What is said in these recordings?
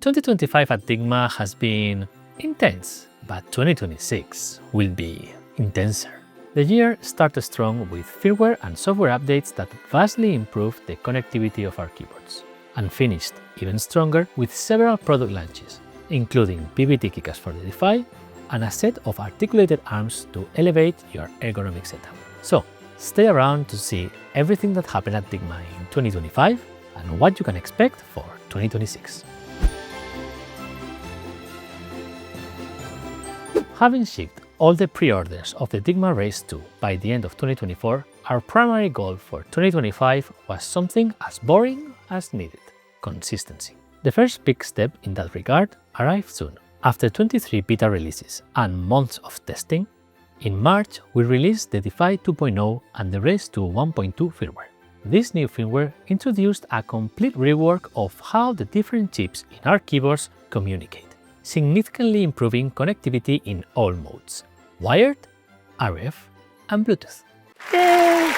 2025 at Dygma has been intense, but 2026 will be intenser. The year started strong with firmware and software updates that vastly improved the connectivity of our keyboards, and finished even stronger with several product launches, including PBT keycaps for the Defy and a set of articulated arms to elevate your ergonomic setup. So, stay around to see everything that happened at Dygma in 2025 and what you can expect for 2026. Having shipped all the pre-orders of the Dygma Race 2 by the end of 2024, our primary goal for 2025 was something as boring as needed: consistency. The first big step in that regard arrived soon. After 23 beta releases and months of testing, in March we released the Defy 2.0 and the Race 2 1.2 firmware. This new firmware introduced a complete rework of how the different chips in our keyboards communicate, significantly improving connectivity in all modes: wired, RF, and Bluetooth. Yay!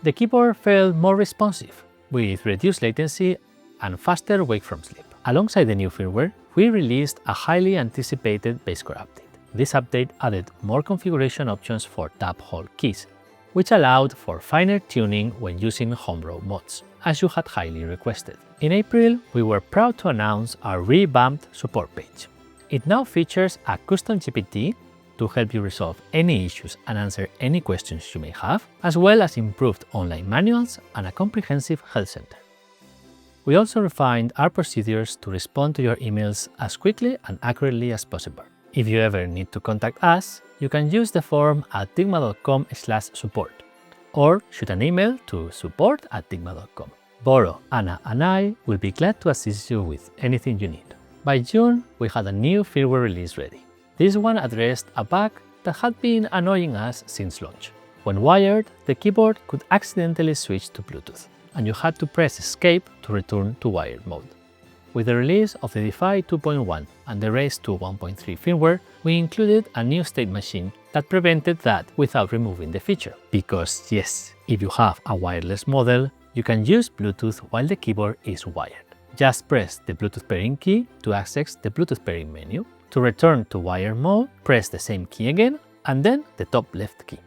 The keyboard felt more responsive, with reduced latency and faster wake from sleep. Alongside the new firmware, we released a highly anticipated base core update. This update added more configuration options for tab hold keys, which allowed for finer tuning when using homebrew mods, as you had highly requested. In April, we were proud to announce our revamped support page. It now features a custom GPT to help you resolve any issues and answer any questions you may have, as well as improved online manuals and a comprehensive help center. We also refined our procedures to respond to your emails as quickly and accurately as possible. If you ever need to contact us, you can use the form at dygma.com/support or shoot an email to support@dygma.com. Boro, Anna, and I will be glad to assist you with anything you need. By June, we had a new firmware release ready. This one addressed a bug that had been annoying us since launch. When wired, the keyboard could accidentally switch to Bluetooth, and you had to press Escape to return to wired mode. With the release of the Defy 2.1 and the Race 2 1.3 firmware, we included a new state machine that prevented that without removing the feature. Because yes, if you have a wireless model, you can use Bluetooth while the keyboard is wired. Just press the Bluetooth pairing key to access the Bluetooth pairing menu. To return to wired mode, press the same key again and then the top left key.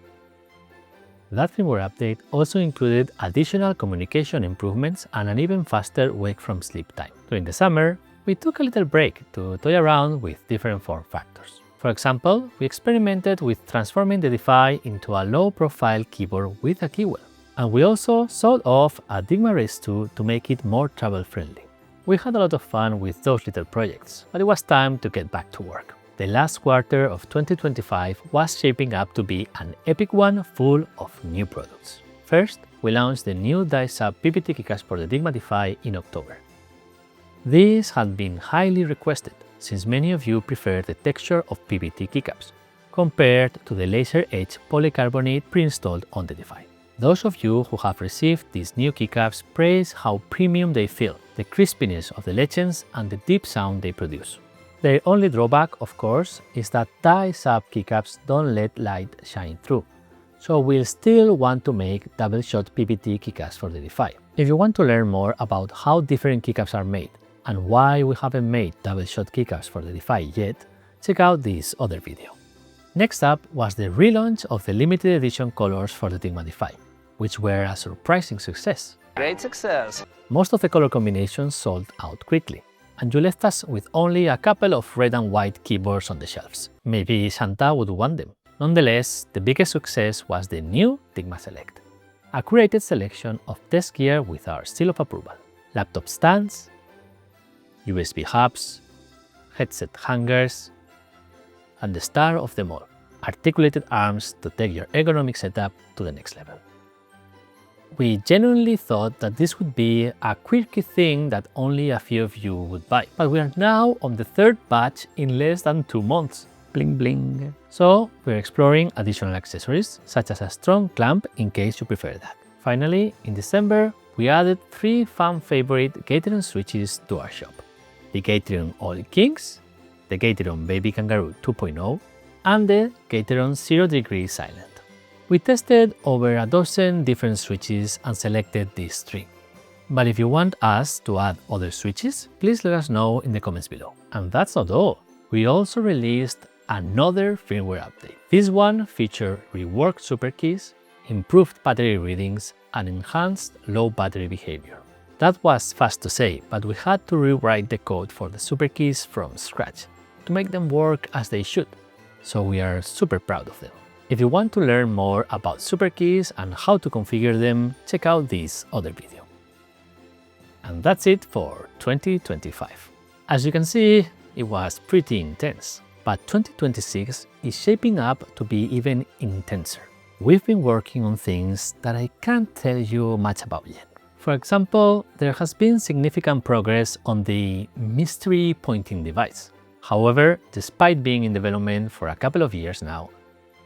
That firmware update also included additional communication improvements and an even faster wake from sleep time. During the summer, we took a little break to toy around with different form factors. For example, we experimented with transforming the Defy into a low-profile keyboard with a keywheel. And we also sold off a Dygma Race 2 to make it more travel-friendly. We had a lot of fun with those little projects, but it was time to get back to work. The last quarter of 2025 was shaping up to be an epic one full of new products. First, we launched the new Dye-Sub PBT keycaps for the Dygma Defy in October. These had been highly requested, since many of you prefer the texture of PBT keycaps, compared to the laser-edge polycarbonate pre-installed on the Defy. Those of you who have received these new keycaps praise how premium they feel, the crispiness of the legends, and the deep sound they produce. Their only drawback, of course, is that Dye-Sub keycaps don't let light shine through, so we'll still want to make double-shot PBT keycaps for the Defy. If you want to learn more about how different keycaps are made and why we haven't made double-shot keycaps for the Defy yet, check out this other video. Next up was the relaunch of the limited edition colors for the Dygma Defy, which were a surprising success. Great success! Most of the color combinations sold out quickly, and you left us with only a couple of red and white keyboards on the shelves. Maybe Santa would want them. Nonetheless, the biggest success was the new Dygma Select, a curated selection of desk gear with our seal of approval. Laptop stands, USB hubs, headset hangers, and the star of them all, articulated arms to take your ergonomic setup to the next level. We genuinely thought that this would be a quirky thing that only a few of you would buy, but we are now on the third batch in less than 2 months. Bling bling. So we're exploring additional accessories, such as a strong clamp in case you prefer that. Finally, in December, we added 3 fan favorite Gateron switches to our shop: the Gateron All Kings, the Gateron Baby Kangaroo 2.0, and the Gateron 0 Degree Silent. We tested over a dozen different switches and selected these 3. But if you want us to add other switches, please let us know in the comments below. And that's not all. We also released another firmware update. This one featured reworked Superkeys, improved battery readings, and enhanced low battery behavior. That was fast to say, but we had to rewrite the code for the Superkeys from scratch to make them work as they should. So we are super proud of them. If you want to learn more about Superkeys and how to configure them, check out this other video. And that's it for 2025. As you can see, it was pretty intense, but 2026 is shaping up to be even intenser. We've been working on things that I can't tell you much about yet. For example, there has been significant progress on the mystery pointing device. However, despite being in development for a couple of years now,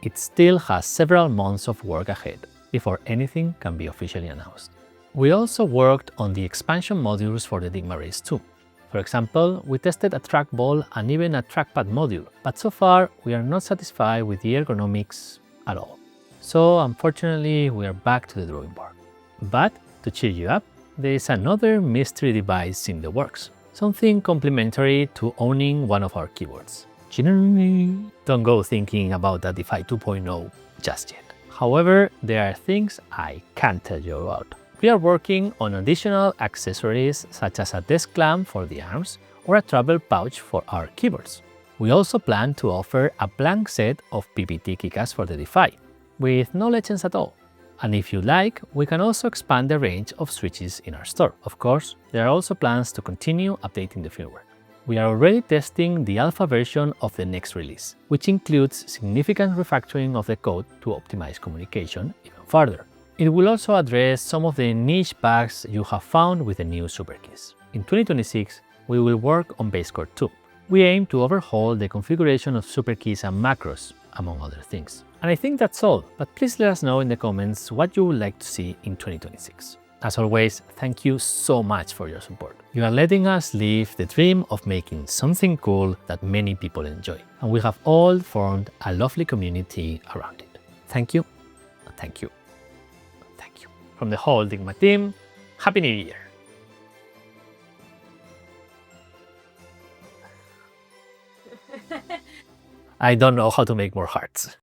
it still has several months of work ahead before anything can be officially announced. We also worked on the expansion modules for the Dygma Race 2. For example, we tested a trackball and even a trackpad module, but so far we are not satisfied with the ergonomics at all. So unfortunately, we are back to the drawing board. But to cheer you up, there is another mystery device in the works, something complementary to owning one of our keyboards. Don't go thinking about a Defy 2.0 just yet. However, there are things I can't tell you about. We are working on additional accessories such as a desk clamp for the arms or a travel pouch for our keyboards. We also plan to offer a blank set of PBT keycaps for the Defy, with no legends at all. And if you like, we can also expand the range of switches in our store. Of course, there are also plans to continue updating the firmware. We are already testing the alpha version of the next release, which includes significant refactoring of the code to optimize communication even further. It will also address some of the niche bugs you have found with the new Superkeys. In 2026, we will work on base code too. We aim to overhaul the configuration of Superkeys and macros, among other things. And I think that's all, but please let us know in the comments what you would like to see in 2026. As always, thank you so much for your support. You are letting us live the dream of making something cool that many people enjoy. And we have all formed a lovely community around it. Thank you, thank you, thank you. From the whole Dygma team, Happy New Year! I don't know how to make more hearts.